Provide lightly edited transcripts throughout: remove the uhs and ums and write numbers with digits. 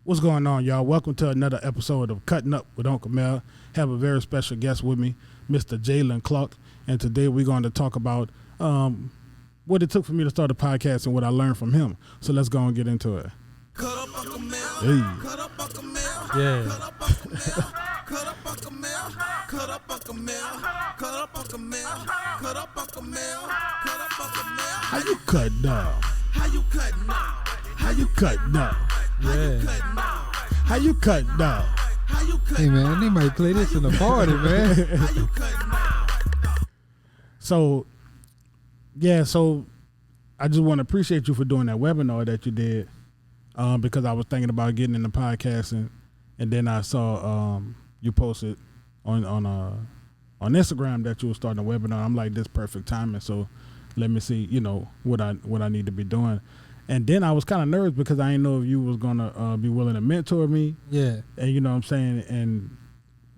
What's going on, y'all? Welcome to another episode of Cutting Up with Unkle Mel. Have a very special guest with me, Mr. Jalen Clark, and today we're going to talk about what it took for me to start a podcast and what I learned from him. So let's go and get into it. Cut up Unkle Mel. Hey. Cut up Unkle Mel. Yeah. Cut up Unkle Mel. Cut up Unkle Mel. Cut up Unkle Mel. Cut up Unkle Mel. Cut up Unkle Mel. Cut up Unkle Mel. How you cut down? How you cut now? How you cut down? How you Yeah. cut now? How you cut down? How you cut? Hey man, they might play this in the party, man. How you cut now? So I just want to appreciate you for doing that webinar that you did, because I was thinking about getting into podcasting, and then I saw you posted on Instagram that you were starting a webinar. I'm like, this perfect timing. So let me see, what I need to be doing. And then I was kind of nervous because I didn't know if you was gonna be willing to mentor me. Yeah. And you know what I'm saying, and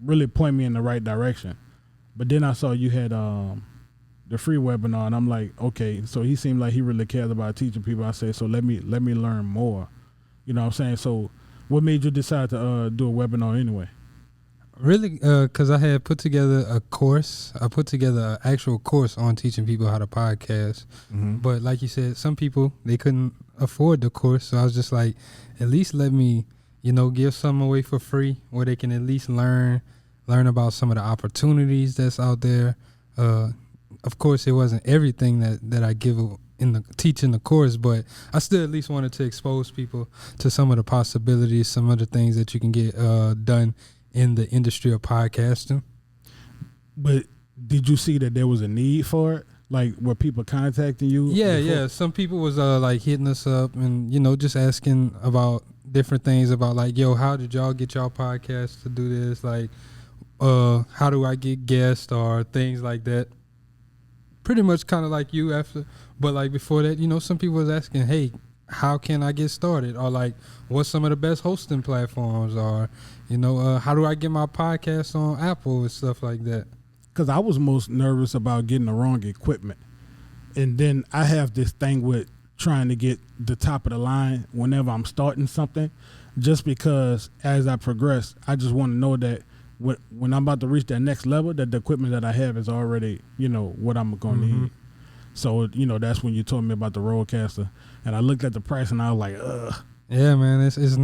really point me in the right direction. But then I saw you had the free webinar, and I'm like, okay, so he seemed like he really cares about teaching people. I said, so let me learn more. You know what I'm saying? So what made you decide to do a webinar anyway? Really, because I had put together a course. I put together an actual course on teaching people how to podcast. Mm-hmm. But like you said, some people, they couldn't afford the course. So I was just like, at least let me, give something away for free where they can at least learn about some of the opportunities that's out there. Of course, it wasn't everything that I give in the teaching the course, but I still at least wanted to expose people to some of the possibilities, some of the things that you can get done in the industry of podcasting. But did you see that there was a need for it? Like, were people contacting you? Yeah. Some people was like hitting us up and, just asking about different things about like, yo, how did y'all get y'all podcast to do this? Like, how do I get guests or things like that? Pretty much kind of like you after. But like before that, some people was asking, hey, how can I get started? Or like, what's some of the best hosting platforms? Or, how do I get my podcast on Apple and stuff like that? Because I was most nervous about getting the wrong equipment. And then I have this thing with trying to get the top of the line whenever I'm starting something, just because as I progress, I just want to know that when I'm about to reach that next level, that the equipment that I have is already, what I'm going to need. So, that's when you told me about the Rodecaster. And I looked at the price and I was like, ugh. Yeah, man, it's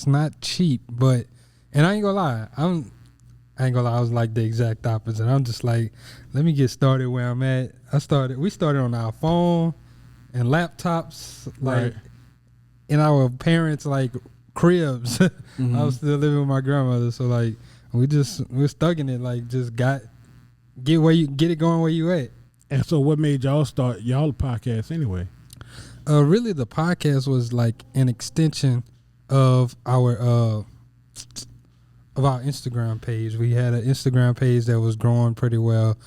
not cheap, but, and I ain't gonna lie, I was like the exact opposite. I'm just like, let me get started where I'm at. We started on our phone and laptops, like, Right. in our parents' like cribs. Mm-hmm. I was still living with my grandmother, so like we're stuck in it. Like, just get it going where you at. And so what made y'all start y'all podcast anyway? Really, the podcast was like an extension of our Instagram page. We had an Instagram page that was growing pretty well,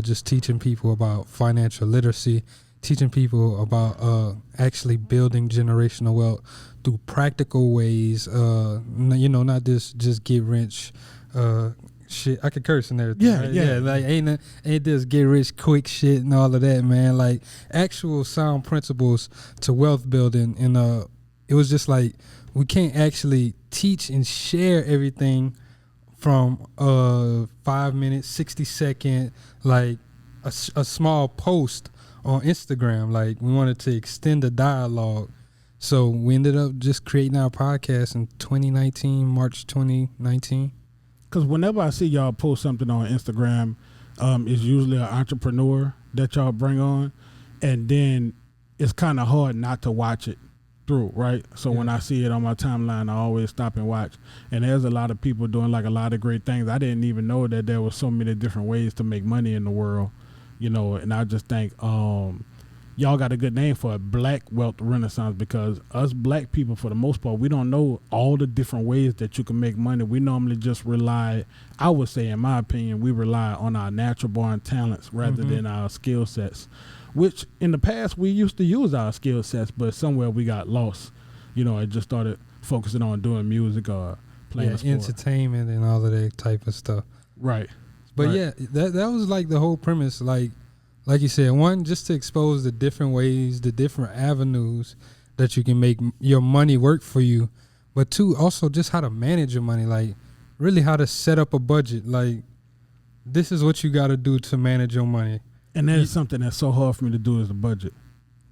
just teaching people about financial literacy, teaching people about actually building generational wealth through practical ways. Not just get rich shit. I could curse and everything. Yeah, right? yeah. Like ain't this get rich quick shit and all of that, man. Like actual sound principles to wealth building. And it was just like, we can't actually teach and share everything from 5 minutes, 60-second, like a small post on Instagram. Like, we wanted to extend the dialogue. So we ended up just creating our podcast in March 2019. Because whenever I see y'all post something on Instagram, it's usually an entrepreneur that y'all bring on, and then it's kind of hard not to watch it through, right? So when I see it on my timeline, I always stop and watch. And there's a lot of people doing like a lot of great things. I didn't even know that there were so many different ways to make money in the world, and I just think y'all got a good name for a black wealth renaissance, because us black people, for the most part, we don't know all the different ways that you can make money. We normally just rely, I would say, in my opinion, we rely on our natural born talents rather than our skill sets, which in the past we used to use our skill sets, but somewhere we got lost, and just started focusing on doing music or playing a sport. Entertainment and all of that type of stuff. Right. But right. yeah, that was like the whole premise. Like you said, one, just to expose the different ways, the different avenues that you can make your money work for you. But two, also just how to manage your money, like really how to set up a budget. Like this is what you got to do to manage your money. And that is something that's so hard for me to do is the budget.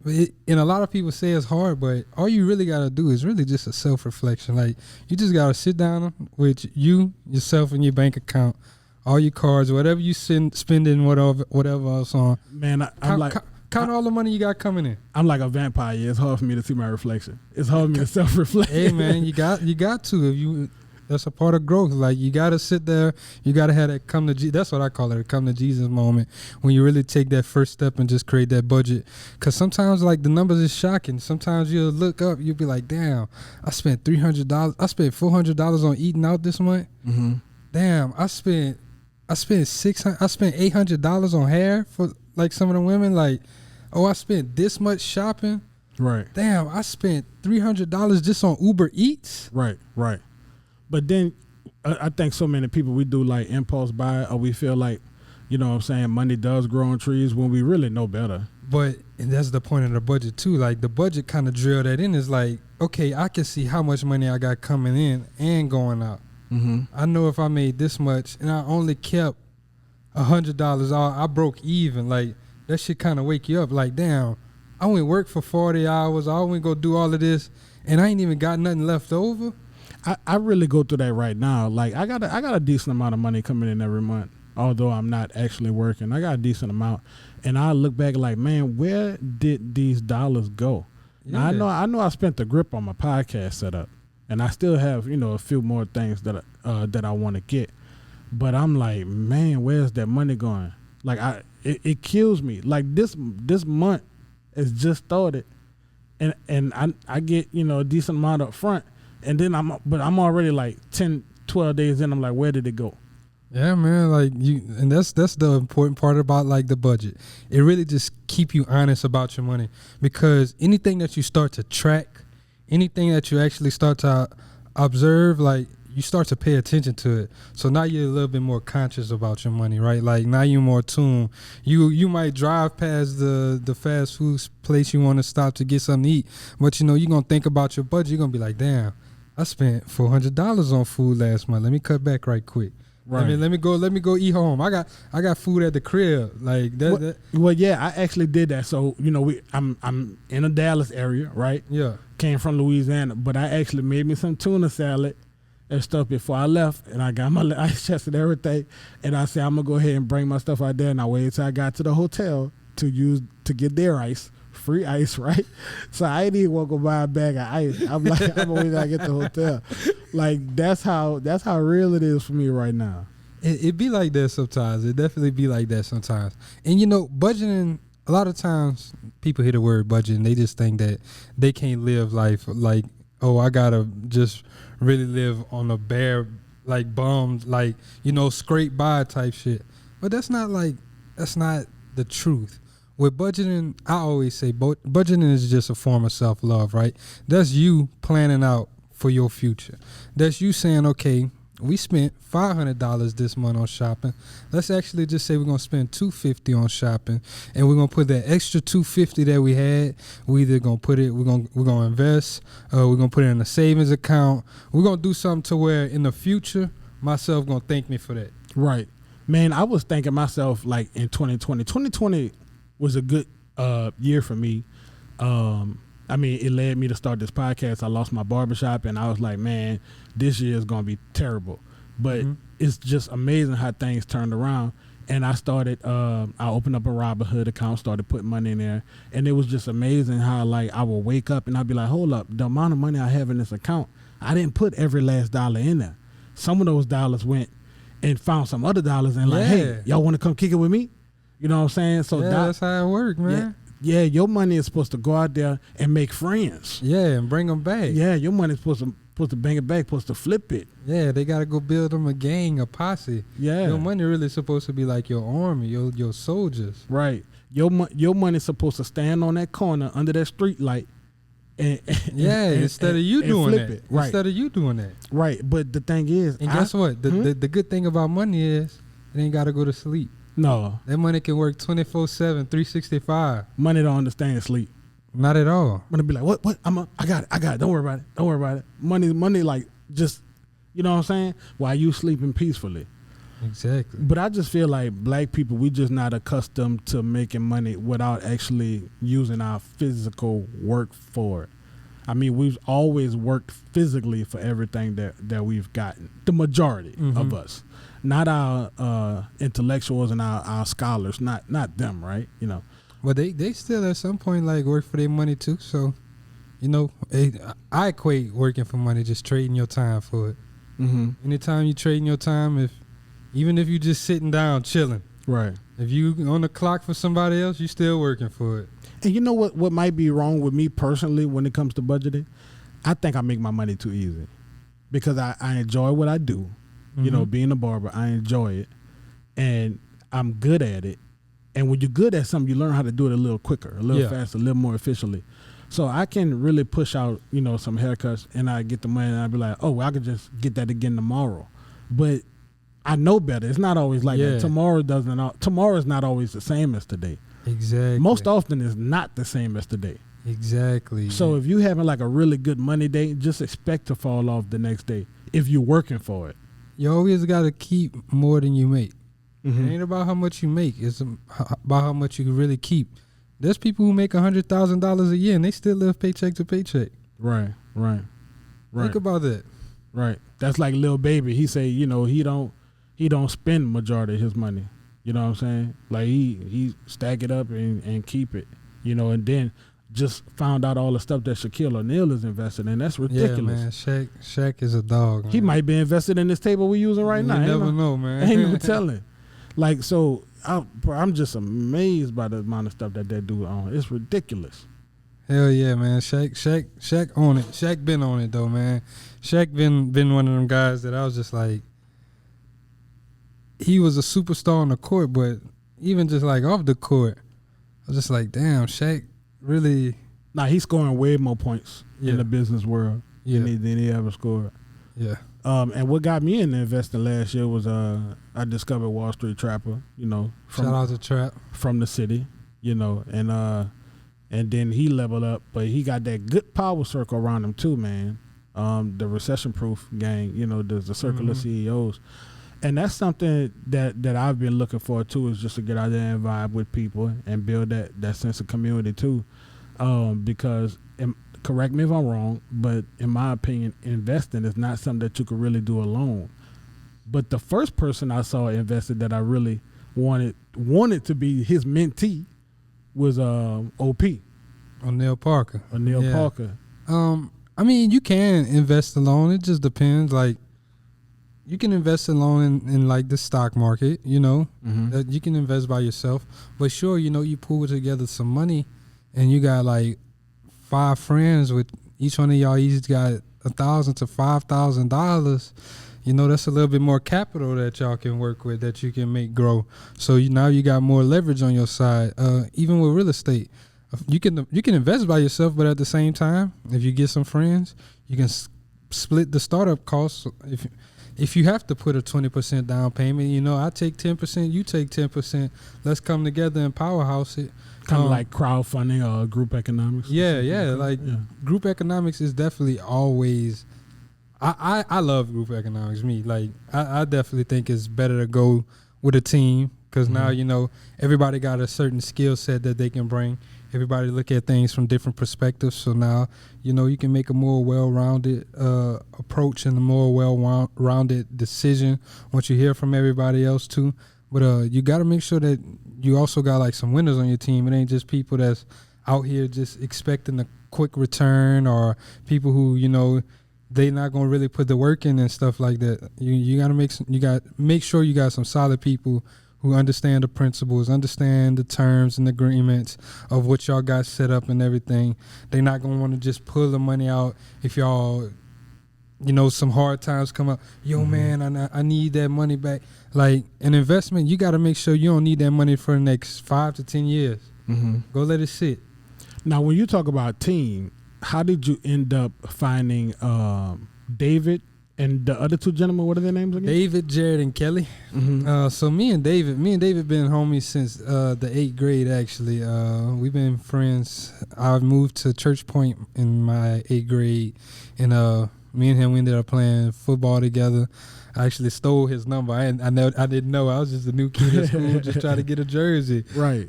And a lot of people say it's hard, but all you really got to do is really just a self-reflection. Like you just got to sit down with yourself and your bank account, all your cards, whatever you spending, whatever else on. Man, I'm count all the money you got coming in. I'm like a vampire. It's hard for me to see my reflection. It's hard for me to self-reflect. Hey man, you got to. If you, that's a part of growth. Like you got to sit there. You got to have that come to that's what I call it, a come to Jesus moment, when you really take that first step and just create that budget. Because sometimes like the numbers is shocking. Sometimes you'll look up, you'll be like, damn, I spent $300. I spent $400 on eating out this month. Mm-hmm. Damn, I spent $800 on hair for like some of the women. Like, oh, I spent this much shopping. Right. Damn, I spent $300 just on Uber Eats. Right. But then I think so many people, we do like impulse buy, or we feel like, you know what I'm saying, money does grow on trees when we really know better. But, and that's the point of the budget too. Like the budget kind of drill that in is like, okay, I can see how much money I got coming in and going out. Mm-hmm. I know if I made this much and I only kept $100, I broke even. Like that shit kind of wake you up. Like, damn, I went work for 40 hours. I went go do all of this and I ain't even got nothing left over. I really go through that right now. Like I got a decent amount of money coming in every month, although I'm not actually working. I got a decent amount, and I look back like, man, where did these dollars go? Yeah. Now I know I spent the grip on my podcast setup, and I still have a few more things that I want to get, but I'm like, man, where's that money going? Like it kills me. Like this month has just started, and I get a decent amount up front. And then I'm already like 10, 12 days in. I'm like, where did it go? Yeah, man. Like and that's the important part about like the budget. It really just keep you honest about your money, because anything that you start to track, anything that you actually start to observe, like you start to pay attention to it. So now you're a little bit more conscious about your money, right? Like now you're more tuned. You might drive past the fast food place you want to stop to get something to eat, but you're gonna think about your budget. You're gonna be like, damn, I spent $400 on food last month. Let me cut back right quick. Right. Let me go eat home. I got food at the crib. Like that. Well, yeah, I actually did that. So I'm in a Dallas area, right? Yeah. Came from Louisiana, but I actually made me some tuna salad and stuff before I left, and I got my ice chest and everything. And I said I'm gonna go ahead and bring my stuff out there, and I waited till I got to the hotel to get their ice. Free ice, right? So I ain't even want to go buy a bag of ice. I'm like, I'm gonna wait till I get to the hotel. Like that's how real it is for me right now. It be like that sometimes. It definitely be like that sometimes. And budgeting, a lot of times people hear the word budget and they just think that they can't live life like, oh, I gotta just really live on a bare like bum, like scrape by type shit. But that's not the truth. With budgeting, I always say budgeting is just a form of self-love, right? That's you planning out for your future. That's you saying, okay, we spent $500 this month on shopping. Let's actually just say we're gonna spend $250 on shopping, and we're gonna put that extra $250 that we had. We either gonna put it, we're gonna invest, we're gonna put it in a savings account. We're gonna do something to where in the future, myself gonna thank me for that. Right, man. I was thanking myself like in 2020 was a good year for me. I mean, it led me to start this podcast. I lost my barbershop, and I was like, man, this year is going to be terrible. But it's just amazing how things turned around. And I started, I opened up a Robinhood account, started putting money in there. And it was just amazing how, like, I would wake up and I'd be like, hold up, the amount of money I have in this account, I didn't put every last dollar in there. Some of those dollars went and found some other dollars and like, hey, y'all want to come kick it with me? You know what I'm saying? So that's how it works, man. Yeah, your money is supposed to go out there and make friends. Yeah, and bring them back. Yeah, your money is supposed to bring it back, supposed to flip it. Yeah, they got to go build them a gang, a posse. Yeah. Your money really supposed to be like your army, your soldiers. Right. Your money is supposed to stand on that corner under that street light. Instead of you doing that. Right. Instead of you doing that. Right, but the thing is. And guess what? The good thing about money is it ain't got to go to sleep. No. That money can work 24/7, 365. Money don't understand sleep. Not at all. I'm gonna be like, what? I got it. Don't worry about it. Money, like just, you know what I'm saying? While you sleeping peacefully. Exactly. But I just feel like black people, we just not accustomed to making money without actually using our physical work for it. I mean, we've always worked physically for everything that we've gotten. The majority of us, not our intellectuals and our scholars, not them, right? You know. Well, they still at some point like work for their money too. So, you know, I equate working for money just trading your time for it. Mm-hmm. Anytime you trading your time, even if you just sitting down chilling, right? If you on the clock for somebody else, you still working for it. And you know what might be wrong with me personally when it comes to budgeting? I think I make my money too easy because I enjoy what I do. You know, being a barber, I enjoy it, and I'm good at it. And when you're good at something, you learn how to do it a little quicker, a little faster, a little more efficiently. So I can really push out, you know, some haircuts, and I get the money, and I be like, oh, well, I could just get that again tomorrow. But I know better. It's not always like that. Tomorrow is not always the same as today. Exactly. Most often is not the same as today. Exactly. So if you having like a really good money day, just expect to fall off the next day if you're working for it. You always got to keep more than you make. Mm-hmm. It ain't about how much you make. It's about how much you can really keep. There's people who make $100,000 a year and they still live paycheck to paycheck. Right. Think about that. Right. That's like Lil Baby. He say, you know, he don't spend majority of his money. You know what I'm saying? Like he stack it up and keep it. You know, and then just found out all the stuff that Shaquille O'Neal is invested in. That's ridiculous. Yeah, man. Shaq is a dog. Man. He might be invested in this table we're using right now. You never know, man. Ain't no telling. Like, so I'm just amazed by the amount of stuff that dude on. It's ridiculous. Hell yeah, man. Shaq on it. Shaq been on it though, man. Shaq been one of them guys that I was just like, he was a superstar on the court, but even just like off the court, I was just like, damn, Shaq really. Nah, he's scoring way more points in the business world than he ever scored. Yeah. And what got me into investing last year was I discovered Wall Street Trapper, you know. Shout out to Trap. From the city, you know, and then he leveled up, but he got that good power circle around him too, man. The recession-proof gang, you know, the circle of CEOs. And that's something that I've been looking for too, is just to get out there and vibe with people and build that sense of community too. Because, correct me if I'm wrong, but in my opinion, investing is not something that you could really do alone. But the first person I saw invested that I really wanted to be his mentee was OP. O'Neal Parker. Parker. I mean, you can invest alone. It just depends. Like, you can invest alone in like the stock market, you know. Mm-hmm. You can invest by yourself. But sure, you know, you pull together some money and you got like 5 friends with each one of y'all each got $1,000 to $5,000. You know, that's a little bit more capital that y'all can work with, that you can make grow. So now you got more leverage on your side. Even with real estate, you can invest by yourself, but at the same time, if you get some friends, you can split the startup costs. If you have to put a 20% down payment, you know, I take 10%, you take 10%. Let's come together and powerhouse it. Kind of like crowdfunding or group economics. Group economics is definitely always. I love group economics. I definitely think it's better to go with a team because now, you know, everybody got a certain skill set that they can bring. Everybody look at things from different perspectives. So now, you know, you can make a more well-rounded approach and a more well-rounded decision once you hear from everybody else too. But you got to make sure that you also got like some winners on your team. It ain't just people that's out here just expecting a quick return, or people who, you know, they not gonna really put the work in and stuff like that. You got to make sure you got some solid people who understand the principles, understand the terms and agreements of what y'all got set up and everything. They not gonna want to just pull the money out if y'all, you know, some hard times come up. Yo, man, I need that money back. Like an investment, you got to make sure you don't need that money for the next 5 to 10 years. Mm-hmm. Go let it sit. Now, when you talk about team, how did you end up finding David And the other two gentlemen, what are their names again? David, Jared, and Kelly. Mm-hmm. So me and David been homies since the 8th grade. Actually, we've been friends. I moved to Church Point in my 8th grade, and me and him we ended up playing football together. I actually stole his number. I didn't know. I was just a new kid at school, just trying to get a jersey. Right.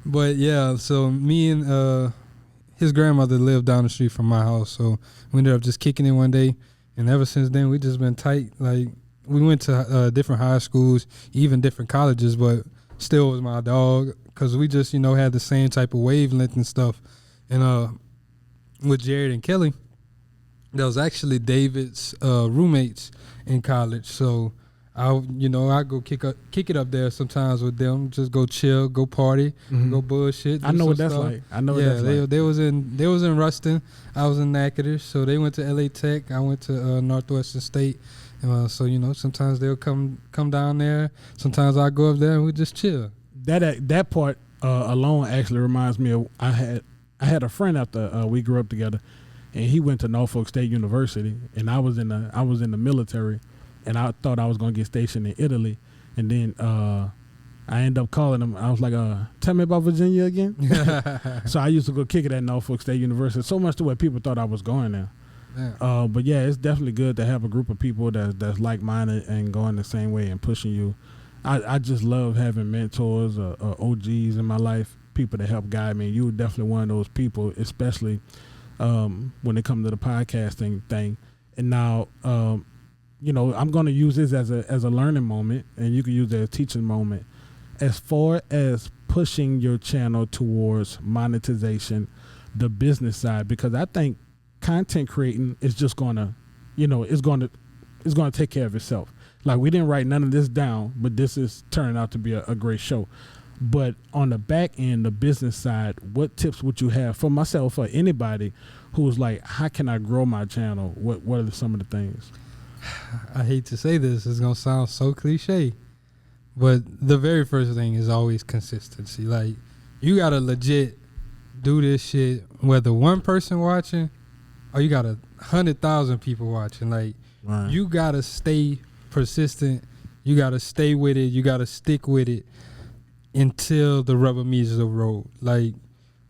But yeah, so me and his grandmother lived down the street from my house, so we ended up just kicking it one day. And ever since then, we just been tight. Like, we went to different high schools, even different colleges, but still was my dog because we just, had the same type of wavelength and stuff. And with Jared and Kelly, that was actually David's roommates in college. So, I go kick it up there sometimes with them. Just go chill, go party, go bullshit. I know what that's like. I know what that's like. They was in Ruston. I was in Natchitoches. So they went to LA Tech. I went to Northwestern State. And, so sometimes they'll come down there. Sometimes I go up there and we just chill. That part alone actually reminds me of I had a friend after we grew up together, and he went to Norfolk State University, and I was in the military. And I thought I was going to get stationed in Italy. And then I ended up calling him. I was like, tell me about Virginia again. So I used to go kick it at Norfolk State University, so much to where people thought I was going there. Yeah. But, yeah, it's definitely good to have a group of people that's like-minded and going the same way and pushing you. I just love having mentors or OGs in my life, people that help guide me. You were definitely one of those people, especially when it comes to the podcasting thing. And now I'm going to use this as a learning moment, and you can use it as a teaching moment. As far as pushing your channel towards monetization, the business side, because I think content creating is just going to, it's going to take care of itself. Like, we didn't write none of this down, but this is turning out to be a great show. But on the back end, the business side, what tips would you have for myself or anybody who's like, how can I grow my channel? What are some of the things? I hate to say this, it's gonna sound so cliche, but the very first thing is always consistency. Like, you gotta legit do this shit, whether one person watching or you got 100,000 people watching. Like, right. You gotta stay persistent, you gotta stay with it, you gotta stick with it until the rubber meets the road. Like,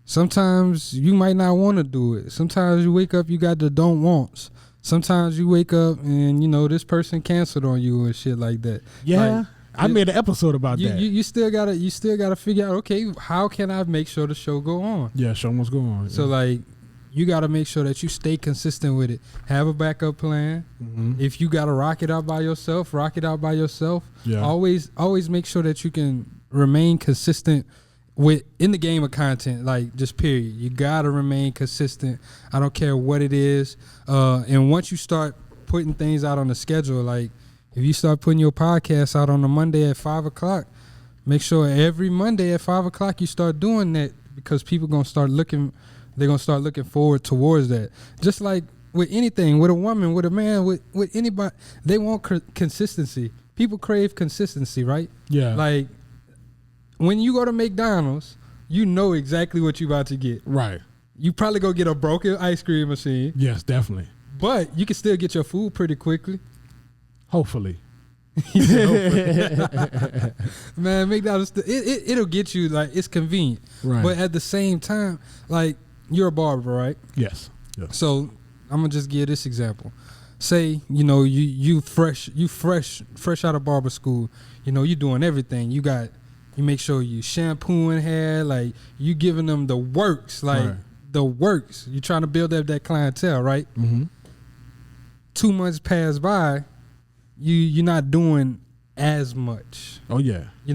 sometimes you might not want to do it. Sometimes you wake up, you got the don't wants. Sometimes you wake up and, this person canceled on you and shit like that. Yeah, like, I made an episode about that. You still gotta figure out, okay, how can I make sure the show go on? Yeah, show must go on. So, like, you gotta make sure that you stay consistent with it. Have a backup plan. Mm-hmm. If you gotta rock it out by yourself, rock it out by yourself. Yeah. Always make sure that you can remain consistent in the game of content, like, just period. You gotta remain consistent. I don't care what it is. And once you start putting things out on the schedule, like, if you start putting your podcast out on a Monday at 5:00, make sure every Monday at 5:00 you start doing that, because people gonna start looking. They're gonna start looking forward towards that. Just like with anything, with a woman, with a man, with anybody, they want consistency. People crave consistency, right? Yeah. Like, when you go to McDonald's, you know exactly what you're about to get. Right. You probably go get a broken ice cream machine. Yes, definitely. But you can still get your food pretty quickly. Hopefully. Man, McDonald's, it'll get you, like, it's convenient. Right. But at the same time, like, you're a barber, right? Yes. So I'm gonna just give this example. Say, you fresh out of barber school. You doing everything. You make sure you shampooing hair, like, you giving them the works, like, right. The works. You trying to build up that clientele, right? Mm-hmm. 2 months pass by, you're not doing as much. Oh yeah. You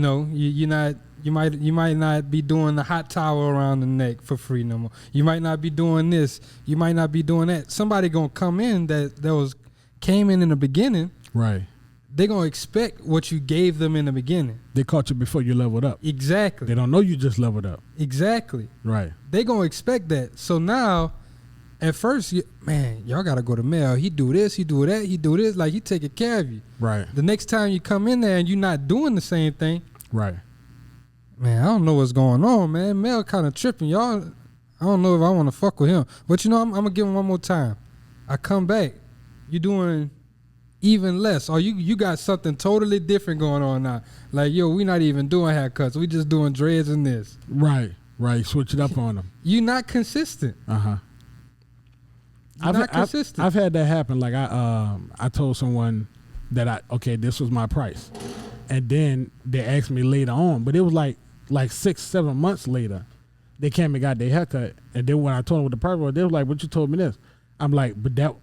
might not be doing the hot towel around the neck for free no more. You might not be doing this. You might not be doing that. Somebody gonna come in that came in the beginning. Right. They're gonna expect what you gave them in the beginning. They caught you before you leveled up. Exactly. They don't know you just leveled up. Exactly. Right. They gonna expect that. So now, at first, y'all gotta go to Mel. He do this, he do that, he do this. Like, he taking care of you. Right. The next time you come in there and you're not doing the same thing. Right. Man, I don't know what's going on, man. Mel kind of tripping, y'all. I don't know if I want to fuck with him. But I'm gonna give him one more time. I come back. you're doing even less, or you got something totally different going on now. Like, yo, we not even doing haircuts. We just doing dreads and this. Right. Switch it up on them. You're not consistent. Not consistent. I've had that happen. Like I told someone that this was my price, and then they asked me later on, but it was like 6-7 months later, they came and got their haircut, and then when I told them what the price was, they was like, "What you told me this?" I'm like, "But that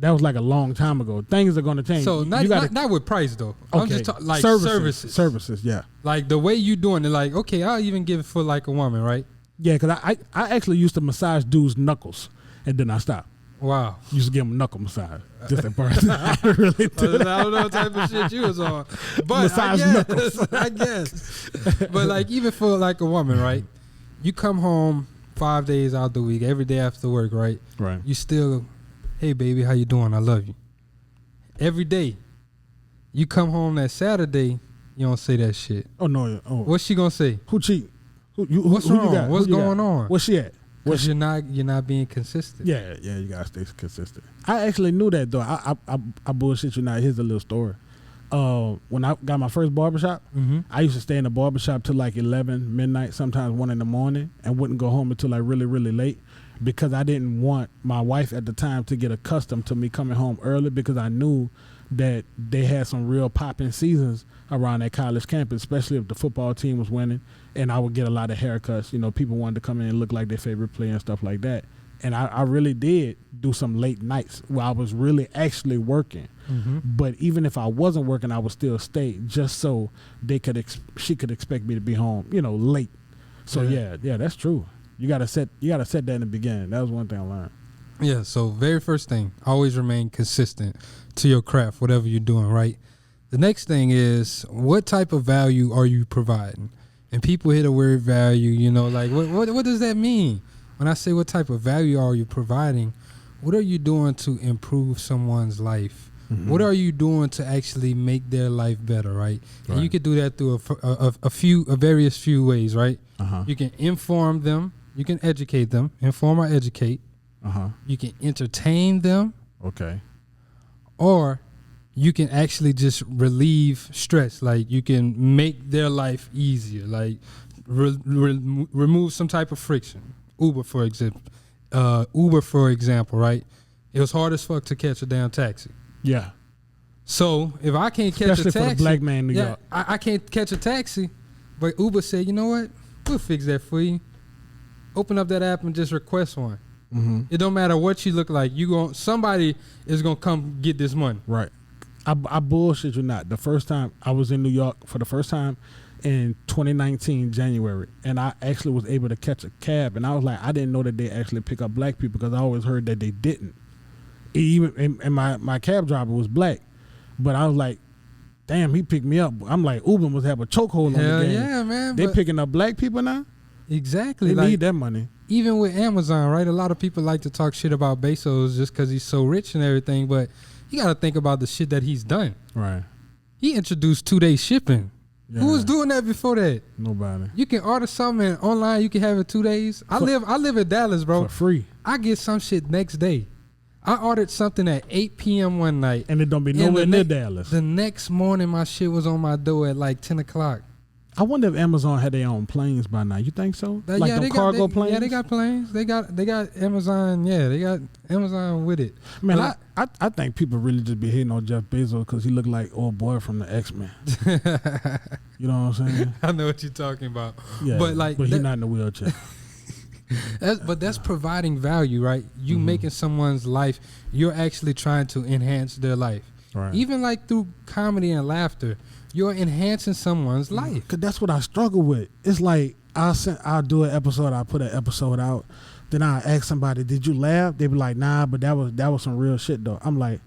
was like a long time ago. Things are going to change." So not with price though. Okay. I'm just like services. Yeah. Like the way you doing it. Like, okay, I'll even give it for like a woman, right? Yeah, because I actually used to massage dudes' knuckles, and then I stopped. Wow. Used to give them knuckle massage. Just that part. I really do. I don't know what type of shit you was on, but massage knuckles. I guess. But like, even for like a woman, right? You come home 5 days out the week, every day after work, right? Right. You still, hey baby, how you doing? I love you. Every day. You come home that Saturday, you don't say that shit. Oh no. Oh. What's she gonna say? Who cheat? What's wrong? You got? What's going on? Where's she at? Because you're not being consistent. Yeah, you gotta stay consistent. I actually knew that though. I bullshit you not. Here's a little story. When I got my first barbershop, I used to stay in the barbershop till like 11 midnight, sometimes 1 in the morning, and wouldn't go home until like really, really late, because I didn't want my wife at the time to get accustomed to me coming home early, because I knew that they had some real popping seasons around that college campus, especially if the football team was winning, and I would get a lot of haircuts. You know, people wanted to come in and look like their favorite player and stuff like that. And I really did do some late nights where I was really actually working. But even if I wasn't working, I would still stay just so she could expect me to be home, late. So yeah, that's true. You gotta set that in the beginning. That was one thing I learned. Yeah. So very first thing, always remain consistent to your craft, whatever you're doing, right? The next thing is, what type of value are you providing? And people hear the word value, like what does that mean? When I say what type of value are you providing, what are you doing to improve someone's life? What are you doing to actually make their life better, right? And you can do that through various few ways, right? You can inform them, you can educate them, inform or educate. You can entertain them. Okay. Or you can actually just relieve stress. Like, you can make their life easier, like remove some type of friction. Uber, for example, right? It was hard as fuck to catch a damn taxi. Yeah. So if I can't catch Especially a taxi, for the black man in New York. I can't catch a taxi, but Uber said, you know what? We'll fix that for you. Open up that app and just request one. It don't matter what you look like. Somebody is gonna come get this money. Right. I bullshit you not. The first time I was in New York for the first time in 2019 January, and I actually was able to catch a cab, and I was like, I didn't know that they actually pick up black people, because I always heard that they didn't. Even and my cab driver was black, but I was like, damn, he picked me up. I'm like, Uber must have a chokehold on the game. Yeah, man. They picking up black people now. Exactly. They need that money. Even with Amazon, right? A lot of people like to talk shit about Bezos just because he's so rich and everything, but you got to think about the shit that he's done. Right. He introduced 2-day shipping. Yeah. Who was doing that before that? Nobody. You can order something and online, you can have it 2 days. I live in Dallas, bro. For free. I get some shit next day. I ordered something at 8 p.m. one night. And it don't be nowhere near Dallas. The next morning, my shit was on my door at like 10 o'clock. I wonder if Amazon had their own planes by now. You think so? Like cargo planes? Yeah, they got planes. They got Amazon. Yeah, they got Amazon with it. Man, I think people really just be hating on Jeff Bezos because he looked like old boy from the X-Men. You know what I'm saying? I know what you're talking about. Yeah, but he's not in the wheelchair. That's providing value, right? You making someone's life. You're actually trying to enhance their life. Right. Even like through comedy and laughter, you're enhancing someone's life. Cause that's what I struggle with. It's like I'll do an episode, I'll put an episode out, then I'll ask somebody, did you laugh? They be like, nah, but that was some real shit though. I'm like,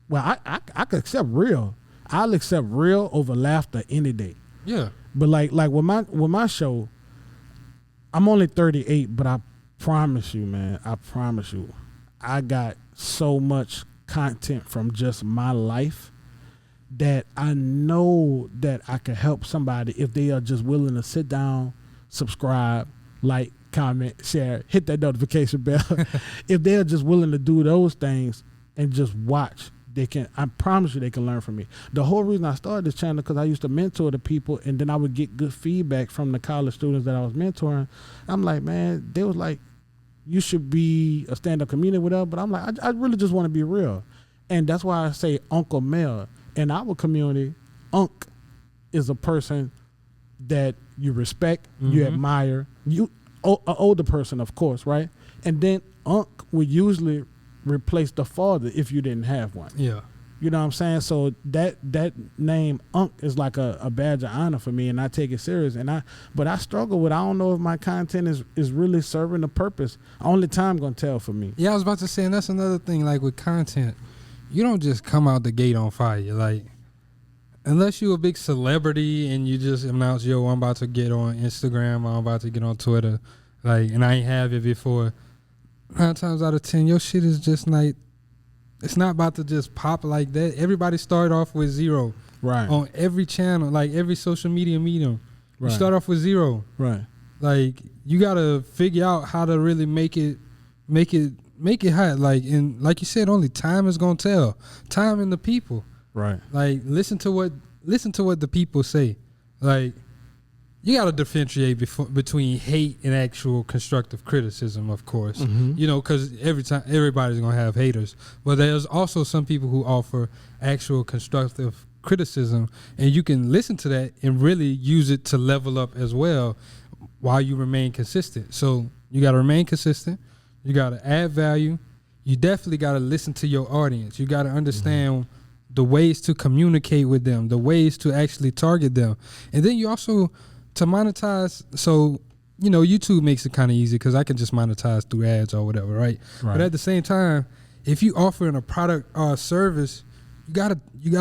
well, I could accept real. I'll accept real over laughter any day. Yeah. But like with my show, I'm only 38, but I promise you, man, I got so much content from just my life that I know that I could help somebody if they are just willing to sit down, subscribe, like, comment, share, hit that notification bell. If they're just willing to do those things and just watch I promise you they can learn from me. The whole reason I started this channel because I used to mentor the people, and then I would get good feedback from the college students that I was mentoring. I'm like, man, they was like, you should be a stand-up comedian, whatever. But I'm like, I really just want to be real. And that's why I say Unkle Mel. In our community, Unc is a person that you respect, you admire, an older person, of course, right? And then Unc would usually replace the father if you didn't have one. Yeah. You know what I'm saying? So that name Unc is like a badge of honor for me, and I take it serious. But I struggle with, I don't know if my content is really serving the purpose. Only time gonna tell for me. Yeah, I was about to say, and that's another thing, like with content, you don't just come out the gate on fire. Like, unless you're a big celebrity and you just announce, yo, I'm about to get on Instagram, I'm about to get on Twitter, like, and I ain't have it before. 9 times out of 10, your shit is just like, it's not about to just pop like that. Everybody started off with 0. Right. On every channel, like every social media medium. Right. You start off with 0. Right. Like, you gotta figure out how to really make it hot. Like, and like you said, only time is gonna tell. Time and the people. Right. Like, listen to what the people say. Like, you got to differentiate between hate and actual constructive criticism, of course. You know, because everybody's going to have haters. But there's also some people who offer actual constructive criticism, and you can listen to that and really use it to level up as well while you remain consistent. So you got to remain consistent. You got to add value. You definitely got to listen to your audience. You got to understand the ways to communicate with them, the ways to actually target them. And then you also, to monetize, so, you know, YouTube makes it kind of easy because I can just monetize through ads or whatever, right? But at the same time, if you offering a product or a service, you gotta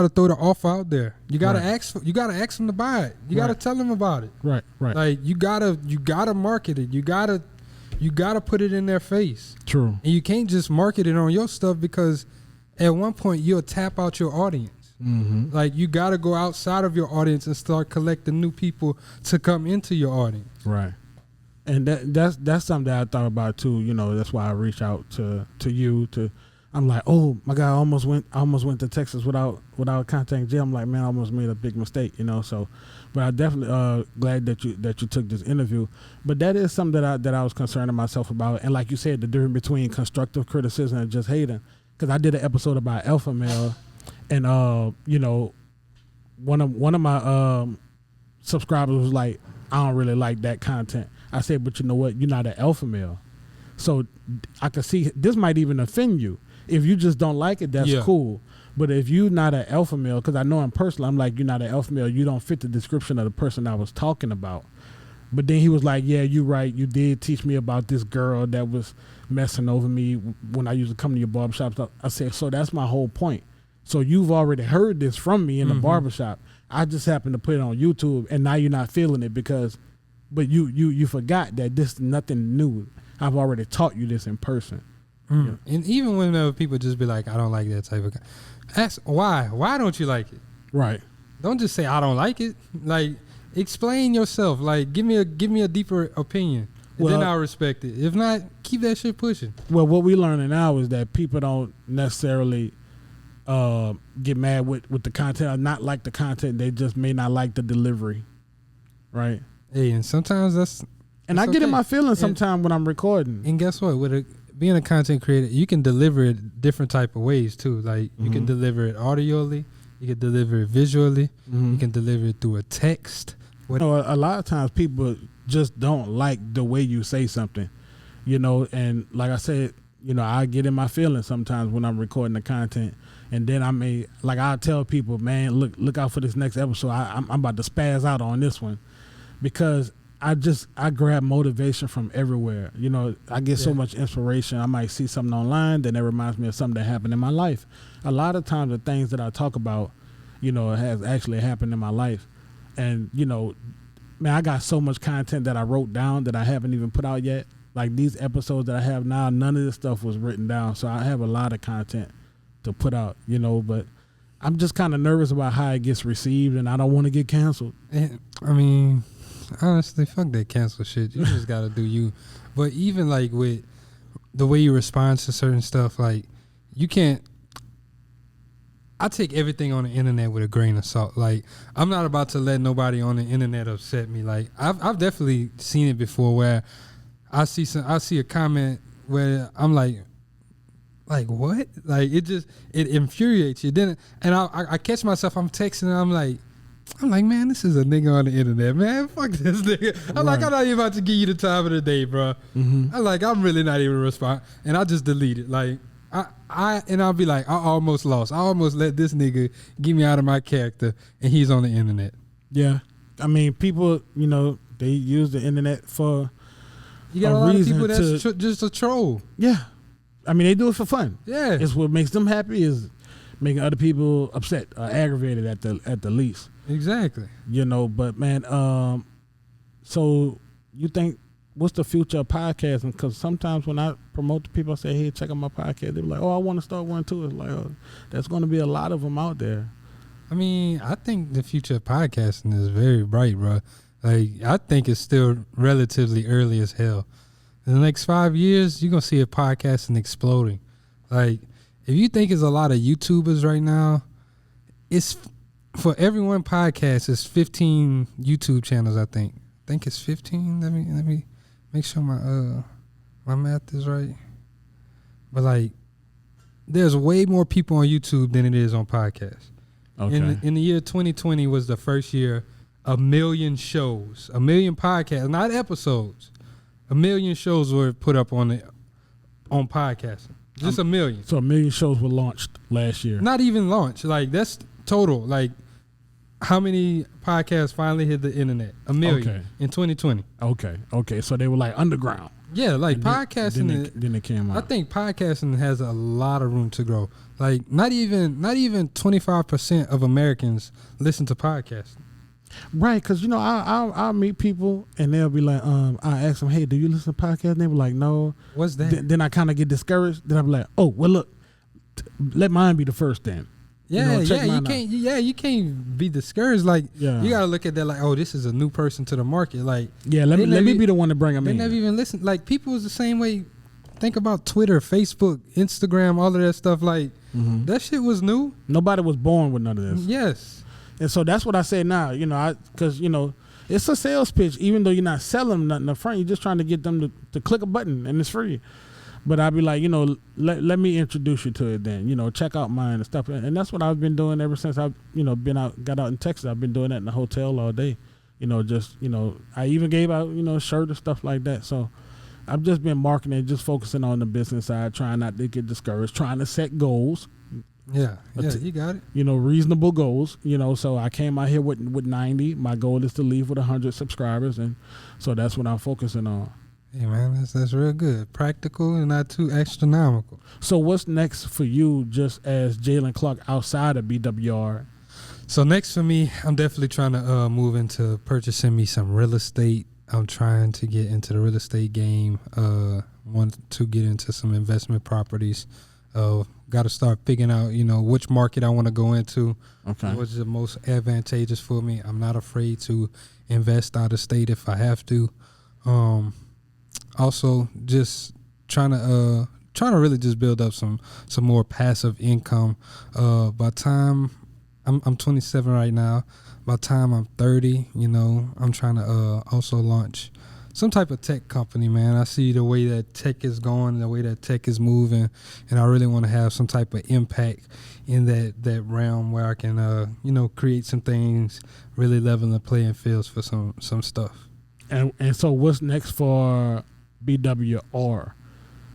throw the offer out there. You gotta ask them to buy it. You gotta tell them about it. Right. Like, you gotta market it. You gotta put it in their face. True. And you can't just market it on your stuff, because at one point you'll tap out your audience. Like, you got to go outside of your audience and start collecting new people to come into your audience. Right. And that's something that I thought about too. You know, that's why I reached out to you. I'm like, oh my God, I almost went to Texas without contacting Jay. I'm like, man, I almost made a big mistake. You know, so, but I definitely glad that you took this interview. But that is something that I was concerning myself about. And like you said, the difference between constructive criticism and just hating. Because I did an episode about Alpha Male. And you know, one of my subscribers was like, I don't really like that content. I said, but you know what? You're not an alpha male. So I could see this might even offend you. If you just don't like it, that's cool. But if you're not an alpha male, because I know him personally, I'm like, you're not an alpha male. You don't fit the description of the person I was talking about. But then he was like, yeah, you're right. You did teach me about this girl that was messing over me when I used to come to your barbershop. I said, so that's my whole point. So you've already heard this from me in the barbershop. I just happened to put it on YouTube, and now you're not feeling it but you forgot that this is nothing new. I've already taught you this in person. Yeah. And even when people just be like, I don't like that type of guy, ask why. Why don't you like it? Right. Don't just say I don't like it. Like, explain yourself. Like, give me a deeper opinion, and then I'll respect it. If not, keep that shit pushing. Well, what we're learning now is that people don't necessarily get mad with the content or not like the content. They just may not like the delivery, right? Hey, and sometimes I get in my feelings sometimes when I'm recording. And guess what? Being a content creator, you can deliver it different type of ways too. Like, you can deliver it audioly, you can deliver it visually, you can deliver it through a text. You know, a lot of times people just don't like the way you say something, you know. And like I said, you know, I get in my feelings sometimes when I'm recording the content. And then I'll tell people, man, look out for this next episode. I'm about to spaz out on this one, because I grab motivation from everywhere. You know, I get so much inspiration. I might see something online, then it reminds me of something that happened in my life. A lot of times the things that I talk about, you know, has actually happened in my life. And, you know, man, I got so much content that I wrote down that I haven't even put out yet. Like, these episodes that I have now, none of this stuff was written down. So I have a lot of content to put out, you know, but I'm just kind of nervous about how it gets received, and I don't want to get canceled. And, I mean, honestly, fuck that cancel shit. You just got to do you. But even like with the way you respond to certain stuff, like, you can't, I take everything on the internet with a grain of salt. Like, I'm not about to let nobody on the internet upset me. Like, I've definitely seen it before where I see a comment where I'm like what? Like, it infuriates you. Then and I catch myself, I'm texting and I'm like, man, this is a nigga on the internet, man. Fuck this nigga. I'm like, I'm not even about to give you the time of the day, bro. Mm-hmm. I'm really not even responding. And I just delete it. Like, I'll be like, I almost lost. I almost let this nigga get me out of my character, and he's on the internet. Yeah. I mean, people, they use the internet for you got a lot of people that's just a troll. Yeah. I mean, they do it for fun. Yeah. It's what makes them happy is making other people upset or aggravated at the least. Exactly. But man, so you think, what's the future of podcasting? Because sometimes when I promote to people, I say, hey, check out my podcast. They're like, oh, I want to start one too. It's like, oh, there's going to be a lot of them out there. I mean, I think the future of podcasting is very bright, bro. Like, I think it's still relatively early as hell. In the next 5 years, you're going to see a podcasting exploding. Like, if you think it's a lot of YouTubers right now, it's for every one podcast, it's 15 YouTube channels, I think. I think it's 15. Let me make sure my math is right. But like, there's way more people on YouTube than it is on podcasts. Okay. In the year 2020 was the first year 1 million shows, 1 million podcasts, not episodes. 1 million shows were put up on podcasting. Just 1 million. So 1 million shows were launched last year. Not even launched. Like, that's total. Like, how many podcasts finally hit the internet? 1 million in 2020. Okay. So they were like underground. Yeah, like podcasting. Then it came out. I think podcasting has a lot of room to grow. Like, not even 25% of Americans listen to podcasting. Right, because I'll meet people and they'll be like, I ask them, hey, do you listen to podcasts? And they were like, no. What's that? Then I kind of get discouraged. Then I'm like, oh, well, look, let mine be the first then. Yeah, you can't be discouraged. Like, you gotta look at that like, oh, this is a new person to the market. Like, let me be the one to bring them in. They never even listen. Like, people is the same way. Think about Twitter, Facebook, Instagram, all of that stuff. Like, that shit was new. Nobody was born with none of this. Yes. And so that's what I say now, because, it's a sales pitch. Even though you're not selling nothing up front, you're just trying to get them to click a button and it's free. But I'd be like, let me introduce you to it then, check out mine and stuff. And that's what I've been doing ever since I've, got out in Texas. I've been doing that in the hotel all day, I even gave out, shirt and stuff like that. So I've just been marketing, just focusing on the business side, trying not to get discouraged, trying to set goals. Yeah, you got it. Reasonable goals. So I came out here with 90. My goal is to leave with 100 subscribers, and so that's what I'm focusing on. Hey man, that's real good. Practical and not too astronomical. So what's next for you, just as Jalen Clark outside of BWR? So next for me, I'm definitely trying to move into purchasing me some real estate. I'm trying to get into the real estate game. Want to get into some investment properties. Got to start figuring out, which market I want to go into. Okay. What's the most advantageous for me. I'm not afraid to invest out of state if I have to. Also, just trying to really just build up some more passive income. By time I'm 27 right now. By the time I'm 30, I'm trying to also launch some type of tech company, man. I see the way that tech is going, the way that tech is moving, and I really want to have some type of impact in that realm where I can, create some things, really level the playing fields for some stuff. And so what's next for BWR?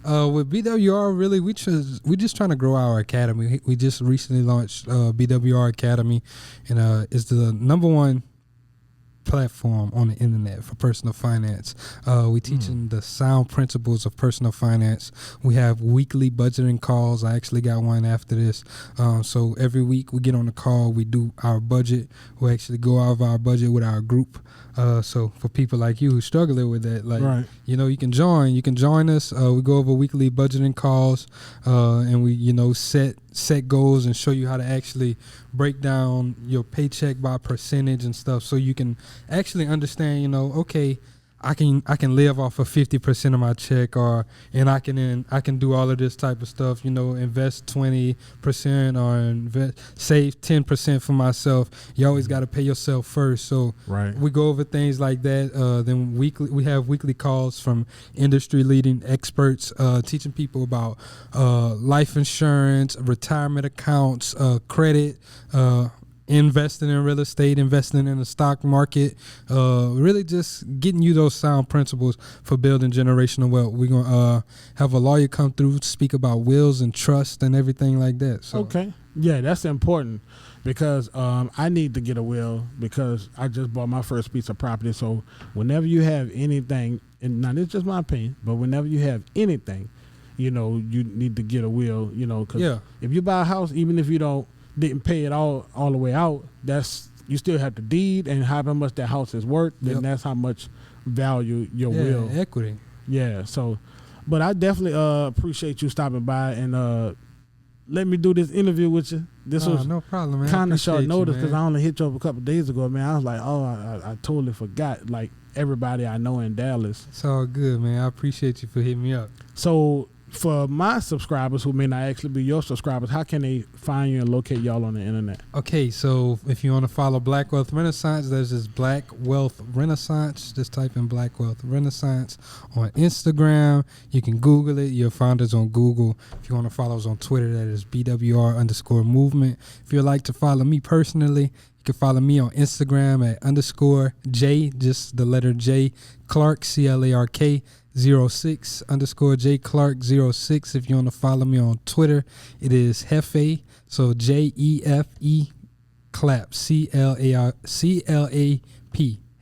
With BWR, really, we just trying to grow our academy. We just recently launched BWR Academy, and it's the #1 platform on the internet for personal finance. We teaching the sound principles of personal finance. We have weekly budgeting calls. I actually got one after this. So every week we get on the call, we do our budget. We actually go out of our budget with our group. So for people like you who struggling with that, like, right. You can join us. We go over weekly budgeting calls, and we, set goals and show you how to actually break down your paycheck by percentage and stuff, so you can actually understand, okay, I can live off of 50% of my check, and I can do all of this type of stuff. Invest 20% or save 10% for myself. You always got to pay yourself first. So Right. we go over things like that. Then we have weekly calls from industry leading experts, teaching people about life insurance, retirement accounts, credit. Investing in real estate, investing in the stock market, really just getting you those sound principles for building generational wealth. We're going to have a lawyer come through, speak about wills and trust and everything like that. So. Okay. Yeah, that's important because I need to get a will because I just bought my first piece of property. So whenever you have anything, and now this is just my opinion, but whenever you have anything, you need to get a will, because if you buy a house, even if you didn't pay it all the way out, you still have the deed and how much that house is worth, then that's how much value your will. Equity. Yeah, so, but I definitely appreciate you stopping by and let me do this interview with you. This was no problem, man. kind of short notice because I only hit you up a couple of days ago, man. I was like, I totally forgot, like everybody I know in Dallas. It's all good, man. I appreciate you for hitting me up. So for my subscribers who may not actually be your subscribers, how can they find you and locate y'all on the internet? Okay, so if you want to follow Black Wealth Renaissance, there's this Black Wealth Renaissance. Just type in Black Wealth Renaissance on Instagram. You can Google it. You'll find us on Google. If you want to follow us on Twitter, that is BWR_movement. If you'd like to follow me personally, you can follow me on Instagram at _J, just the letter J, Clark, CLARK. 06 _J Clark 06. If you want to follow me on Twitter, it is Hefe, so JEFE clap, CLAP,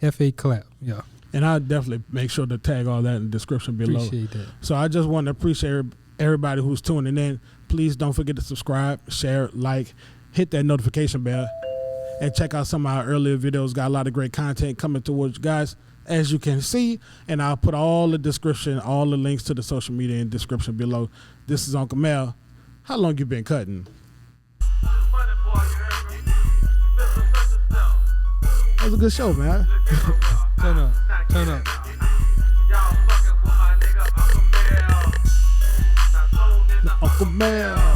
Hefe clap. Yeah. And I'll definitely make sure to tag all that in the description below. Appreciate that. So I just want to appreciate everybody who's tuning in. Please don't forget to subscribe, share, like, hit that notification bell, and check out some of our earlier videos. Got a lot of great content coming towards you guys, as you can see, and I'll put all the description, all the links to the social media in the description below. This is Unkle Mel. How long you been cutting? That was a good show, man. Turn up. Unkle Mel.